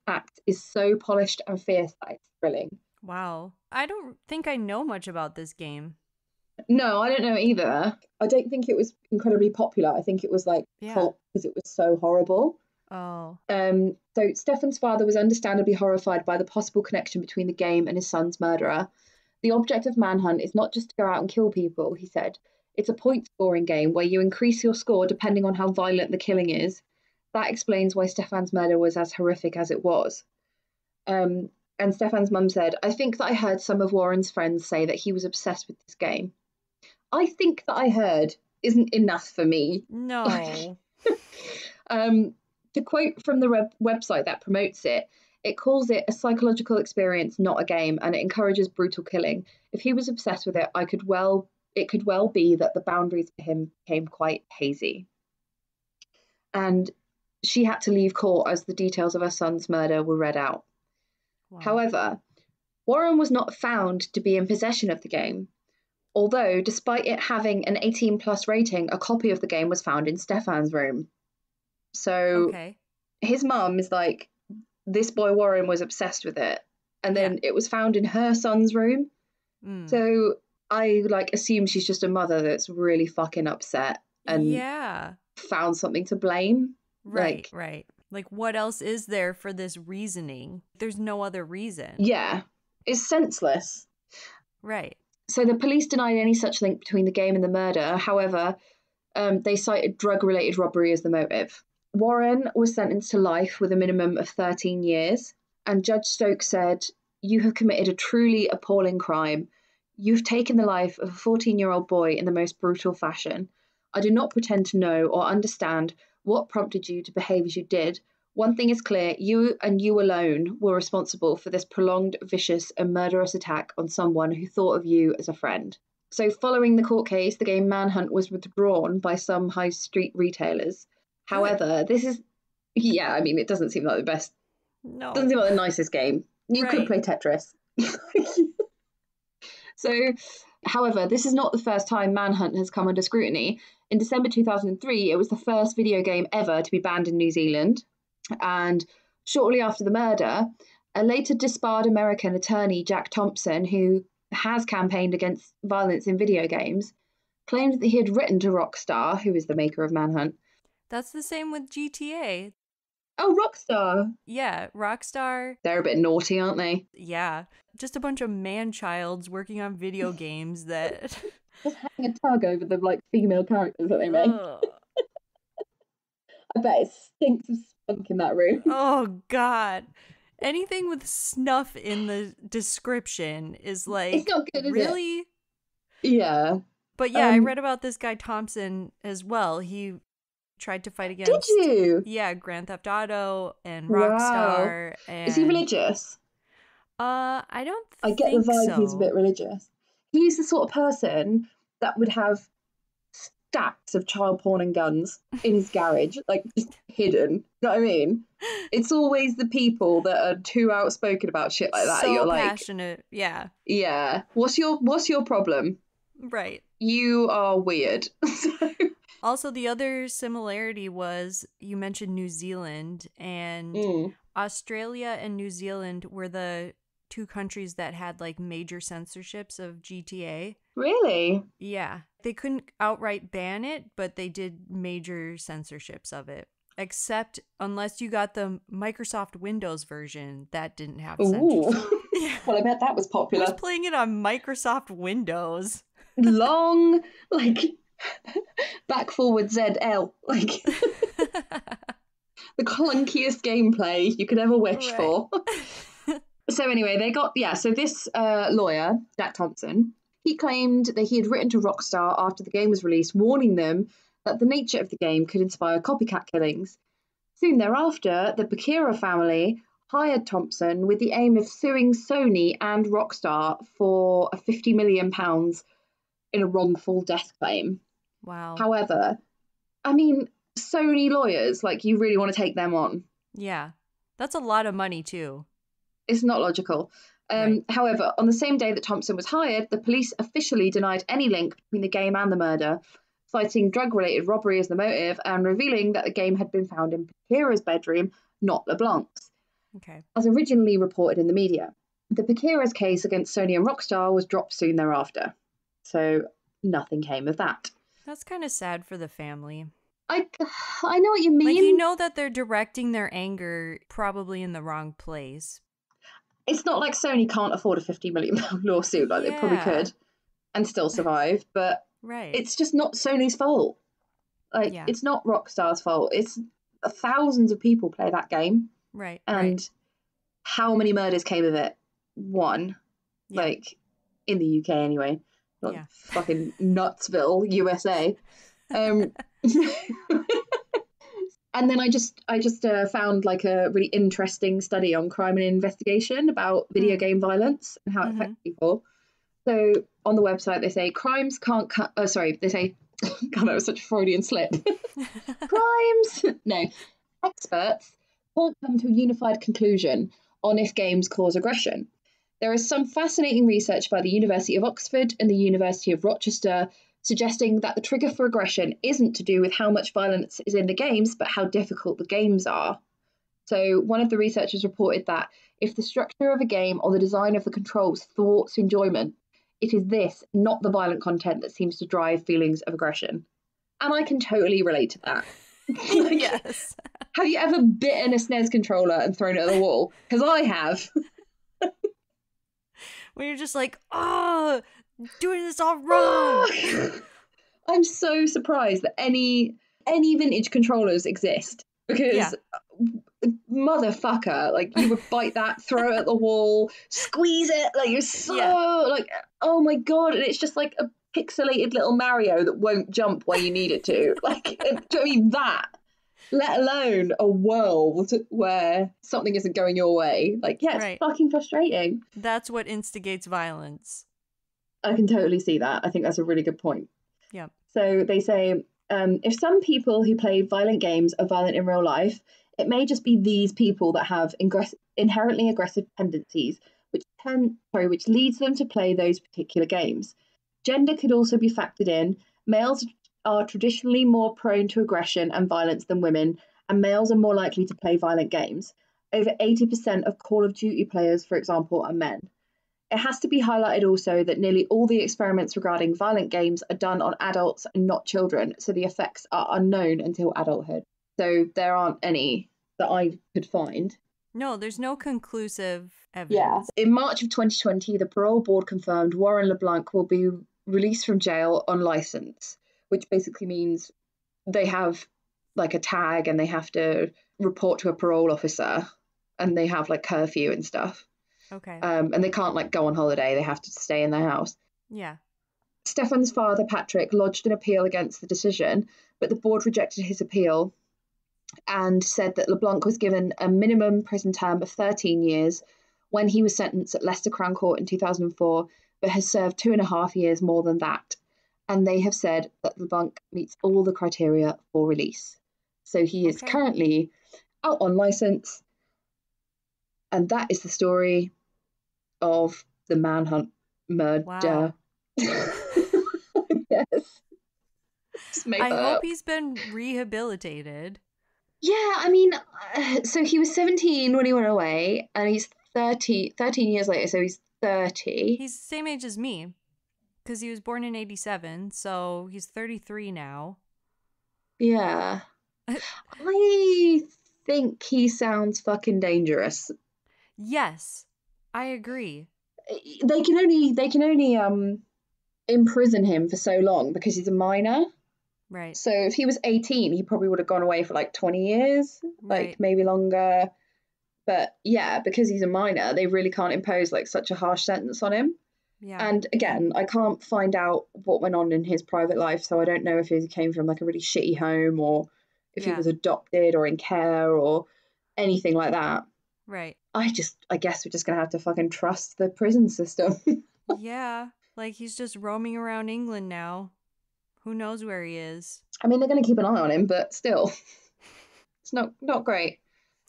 acts is so polished and fierce that it's thrilling. Wow. I don't think I know much about this game. No, I don't know either. I don't think it was incredibly popular. I think it was like cult because it was so horrible. Oh. So Stefan's father was understandably horrified by the possible connection between the game and his son's murderer. The object of Manhunt is not just to go out and kill people, he said. It's a point scoring game where you increase your score depending on how violent the killing is. That explains why Stefan's murder was as horrific as it was. And Stefan's mum said, I think that I heard some of Warren's friends say that he was obsessed with this game. I think that I heard isn't enough for me. No. To quote from the website that promotes it, it calls it a psychological experience, not a game, and it encourages brutal killing. If he was obsessed with it, it could well be that the boundaries for him became quite hazy. And she had to leave court as the details of her son's murder were read out. Wow. However, Warren was not found to be in possession of the game, although despite it having an 18+ rating, a copy of the game was found in Stefan's room. So his mum is like, this boy Warren was obsessed with it, and then it was found in her son's room. So I assume she's just a mother that's really fucking upset and found something to blame. Right. Like, what else is there for this reasoning? There's no other reason. Yeah, it's senseless. Right. So the police denied any such link between the game and the murder. However, they cited drug-related robbery as the motive. Warren was sentenced to life with a minimum of 13 years, and Judge Stokes said, "You have committed a truly appalling crime. You've taken the life of a 14-year-old boy in the most brutal fashion. I do not pretend to know or understand what prompted you to behave as you did. One thing is clear, you and you alone were responsible for this prolonged, vicious and murderous attack on someone who thought of you as a friend." So following the court case, the game Manhunt was withdrawn by some high street retailers. However, it doesn't seem like the best. No. Doesn't seem like the nicest game. You could play Tetris. So, however, this is not the first time Manhunt has come under scrutiny. In December 2003, it was the first video game ever to be banned in New Zealand. And shortly after the murder, a later disbarred American attorney, Jack Thompson, who has campaigned against violence in video games, claimed that he had written to Rockstar, who is the maker of Manhunt. That's the same with GTA. Oh, Rockstar. Yeah, Rockstar. They're a bit naughty, aren't they? Yeah, just a bunch of man-childs working on video games that. Just having a tug over the like female characters that they make. Ugh. I bet it stinks of spunk in that room. Oh God. Anything with snuff in the description is It's like, not good, is it? really? Yeah. But yeah, I read about this guy Thompson as well. He tried to fight Did against, you? yeah, Grand Theft Auto and Wow. Rockstar, Is he and religious? I don't I get the think vibe he's a bit so. religious. He's the sort of person that would have stacks of child porn and guns in his garage, like just hidden. You know what I mean? It's always the people that are too outspoken about shit like that. So You're like, passionate. Yeah. yeah, what's your problem? Right. You are weird. So, Also, the other similarity was you mentioned New Zealand, and Australia and New Zealand were the two countries that had like major censorships of GTA. really? Yeah. They couldn't outright ban it, but they did major censorships of it. Except unless you got the Microsoft Windows version, that didn't have Ooh. censorship. Yeah. Well, I bet that was Who's popular. playing it on Microsoft Windows? Long, like back forward ZL, like the clunkiest gameplay you could ever wish Right. for. So anyway, so this lawyer, Jack Thompson, he claimed that he had written to Rockstar after the game was released, warning them that the nature of the game could inspire copycat killings. Soon thereafter, the Bakira family hired Thompson with the aim of suing Sony and Rockstar for a £50 million in a wrongful death claim. Wow. However, I mean, Sony lawyers, like, you really want to take them on. Yeah. That's a lot of money, too. It's not logical. Right. However, on the same day that Thompson was hired, the police officially denied any link between the game and the murder, citing drug-related robbery as the motive and revealing that the game had been found in Bakira's bedroom, not LeBlanc's, Okay. as originally reported in the media. The Bakira's case against Sony and Rockstar was dropped soon thereafter, so nothing came of that. That's kind of sad for the family. I know what you mean. Like, you know that they're directing their anger probably in the wrong place. It's not like Sony can't afford a £50 million lawsuit, like they probably could, and still survive, but right. It's just not Sony's fault. Like, It's not Rockstar's fault. It's thousands of people play that game. Right. And how many murders came of it? One. Yeah. Like, in the UK anyway. Not fucking Nutsville, USA. And then I just found like a really interesting study on crime and investigation about video game violence and how it affects people. So on the website they say crimes can't cut. Oh, sorry, they say. God, that was such a Freudian slip. Crimes. No, experts can't come to a unified conclusion on if games cause aggression. There is some fascinating research by the University of Oxford and the University of Rochester suggesting that the trigger for aggression isn't to do with how much violence is in the games, but how difficult the games are. So one of the researchers reported that if the structure of a game or the design of the controls thwarts enjoyment, it is this, not the violent content, that seems to drive feelings of aggression. And I can totally relate to that. Like, yes. Have you ever bitten a SNES controller and thrown it at the wall? Because I have. When you're just like, oh, doing this all wrong. I'm so surprised that any vintage controllers exist, because motherfucker, like, you would bite that, throw it at the wall, squeeze it, like, you're so like, oh my god, and it's just like a pixelated little Mario that won't jump where you need it to. Like, do you know what I mean? That, let alone a world where something isn't going your way. Like, it's fucking frustrating. That's what instigates violence. I can totally see that. I think that's a really good point. Yeah. So they say, if some people who play violent games are violent in real life, it may just be these people that have inherently aggressive tendencies, which leads them to play those particular games. Gender could also be factored in. Males are traditionally more prone to aggression and violence than women, and males are more likely to play violent games. Over 80% of Call of Duty players, for example, are men. It has to be highlighted also that nearly all the experiments regarding violent games are done on adults and not children, so the effects are unknown until adulthood. So there aren't any that I could find. No, there's no conclusive Yeah. evidence. In March of 2020, the parole board confirmed Warren LeBlanc will be released from jail on license, which basically means they have like a tag and they have to report to a parole officer, and they have like curfew and stuff. Okay. And they can't like go on holiday, they have to stay in their house. Yeah. Stefan's father, Patrick, lodged an appeal against the decision, but the board rejected his appeal and said that LeBlanc was given a minimum prison term of 13 years when he was sentenced at Leicester Crown Court in 2004, but has served 2.5 years more than that. And they have said that LeBlanc meets all the criteria for release. So he is currently out on license. And that is the story of the Manhunt murder. Wow. Yes. I hope he's been rehabilitated. Yeah, I mean, so he was 17 when he went away, and he's 13 years later, so he's 30. He's the same age as me, because he was born in 87, so he's 33 now. Yeah. I think he sounds fucking dangerous. Yes, I agree. They can only imprison him for so long because he's a minor. Right. So if he was 18, he probably would have gone away for like 20 years, Right. like maybe longer. But yeah, because he's a minor, they really can't impose like such a harsh sentence on him. Yeah. And again, I can't find out what went on in his private life, so I don't know if he came from like a really shitty home or if he was adopted or in care or anything like that. Right. I guess we're just gonna have to fucking trust the prison system. Yeah, like he's just roaming around England now. Who knows where he is? I mean, they're gonna keep an eye on him, but still, it's not great.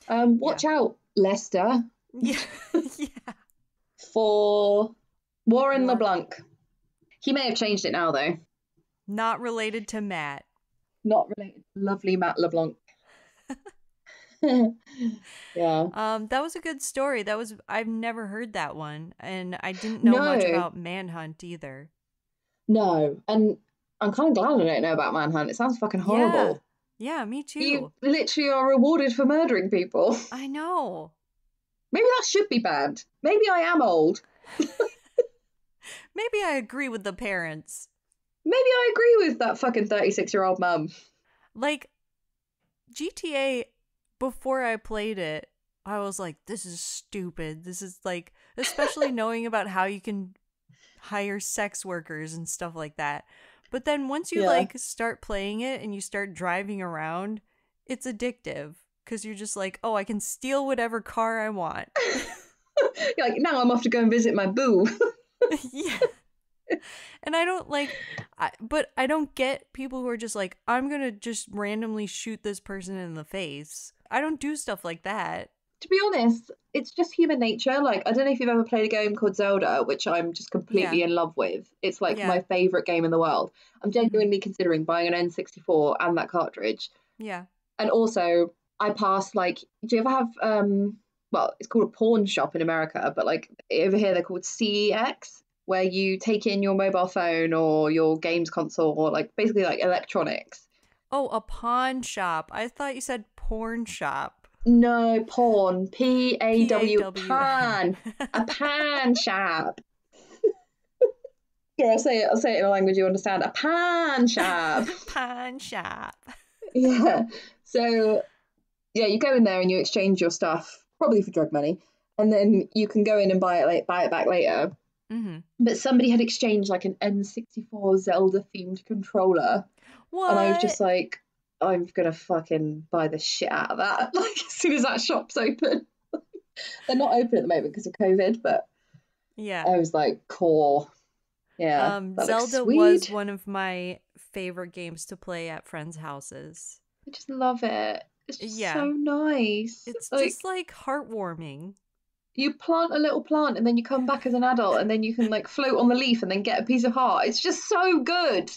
Watch out, Leicester. Yeah. Yeah. For Warren LeBlanc. He may have changed it now, though. Not related to Matt. Not related to lovely Matt LeBlanc. Yeah. That was a good story. I've never heard that one, and I didn't know much about Manhunt either. No, and I'm kind of glad I don't know about Manhunt. It sounds fucking horrible. Yeah, me too. You literally are rewarded for murdering people. I know. Maybe that should be banned. Maybe I am old. Maybe I agree with the parents. Maybe I agree with that fucking 36-year-old mum. Like, GTA, before I played it, I was like, this is stupid. This is like, especially knowing about how you can hire sex workers and stuff like that. But then once you like start playing it and you start driving around, it's addictive because you're just like, oh, I can steal whatever car I want. You're like, now I'm off to go and visit my boo. Yeah. And I don't but I don't get people who are just like, I'm going to just randomly shoot this person in the face. I don't do stuff like that. To be honest, it's just human nature. Like, I don't know if you've ever played a game called Zelda, which I'm just completely in love with. It's like my favorite game in the world. I'm genuinely considering buying an N64 and that cartridge. Yeah. And also, I passed like, do you ever have, well, it's called a pawn shop in America, but like over here they're called CEX, where you take in your mobile phone or your games console or like basically like electronics. Oh, a pawn shop. I thought you said porn shop. No, pawn. P-A-W, pan. A pan shop. Yeah, I'll say it in a language you understand. A pan shop. Pan shop. Yeah. So, yeah, you go in there and you exchange your stuff, probably for drug money, and then you can go in and buy it back later. Mm-hmm. But somebody had exchanged like an N64 Zelda themed controller. What? And I was just like, I'm gonna fucking buy the shit out of that. Like as soon as that shop's open. They're not open at the moment because of COVID, but yeah, I was like, core. Yeah. Zelda was one of my favorite games to play at friends' houses. I just love it. It's just so nice. It's like, just like heartwarming. You plant a little plant and then you come back as an adult and then you can like float on the leaf and then get a piece of heart. It's just so good.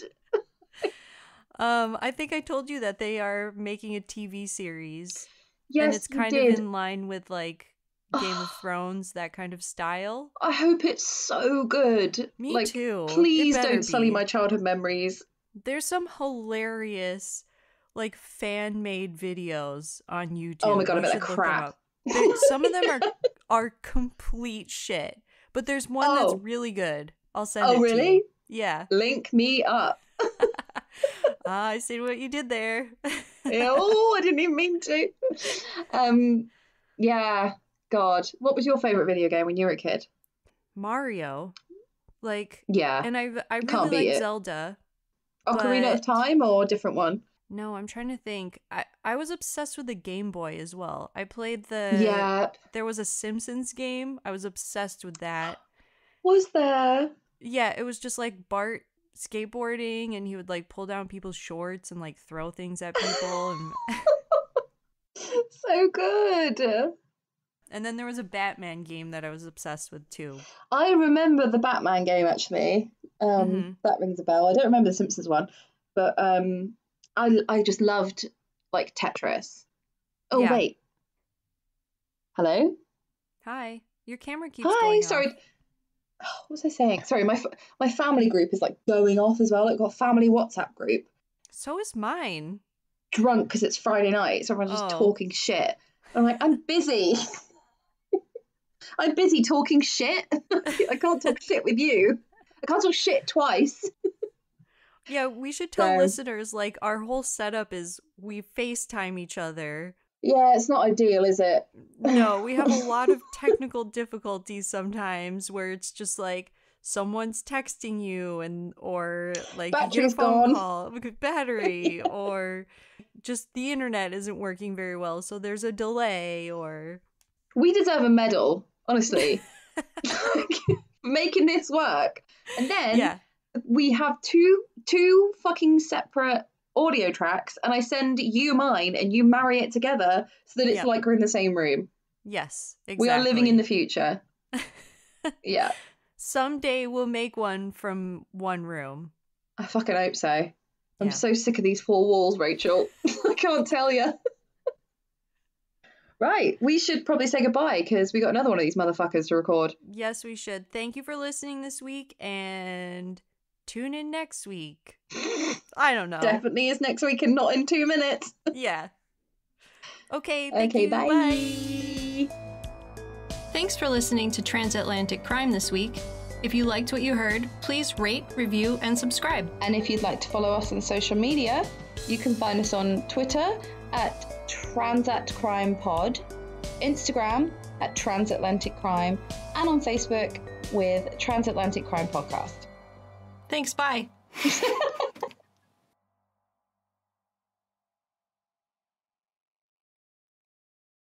I think I told you that they are making a TV series. Yes, and it's kind of in line with like Game of Thrones, that kind of style. I hope it's so good. Me too. Please don't sully my childhood memories. There's some hilarious like fan-made videos on YouTube. Oh my God, I You bet should they're look them crap. up. Some of them are complete shit, but there's one that's really good. I'll send it to really? you. Yeah. Link me up. I see what you did there. Oh, I didn't even mean to. Yeah, God. What was your favorite video game when you were a kid? Mario. Like, Yeah, and I you really can't beat like it. Zelda, Ocarina of but Time or a different one? no, I'm trying to think. I was obsessed with the Game Boy as well. I played Yeah. there was a Simpsons game. I was obsessed with that. Was there? Yeah, it was just like Bart skateboarding, and he would like pull down people's shorts and like throw things at people, and So good. and then there was a Batman game that I was obsessed with too. I remember the Batman game actually. Mm-hmm. That rings a bell. I don't remember the Simpsons one, but I just loved like Tetris. Oh Yeah. wait. Hello? Hi. Your camera keeps Hi, going sorry. off. What was I saying? Sorry, my family group is like going off as well. Like, got a family WhatsApp group. So is mine. Drunk because it's Friday night, so everyone's just Oh. talking shit. I'm like, I'm busy. I'm busy talking shit. I can't talk shit with you. I can't talk shit twice. Yeah, we should tell So listeners like our whole setup is we FaceTime each other. yeah, it's not ideal, is it? No, we have a lot of technical difficulties sometimes where it's just like someone's texting you or like you get a Battery's phone gone. call with battery or just the internet isn't working very well, so there's a delay or We deserve a medal, honestly, for making this work. And then yeah. we have two fucking separate audio tracks, and I send you mine, and you marry it together so that it's Yep. like we're in the same room. Yes, exactly. We are living in the future. Yeah. Someday we'll make one from one room. I fucking hope so. I'm Yeah. so sick of these four walls, Rachel. I can't tell you. Right, we should probably say goodbye because we got another one of these motherfuckers to record. Yes, we should. Thank you for listening this week and tune in next week. I don't know. Definitely is next week and not in 2 minutes. Yeah. Okay, thank you. Bye. Bye. Thanks for listening to Transatlantic Crime this week. If you liked what you heard, please rate, review, and subscribe. And if you'd like to follow us on social media, you can find us on Twitter at TransatCrimePod, Instagram at Transatlantic Crime, and on Facebook with Transatlantic Crime Podcast. Thanks, bye.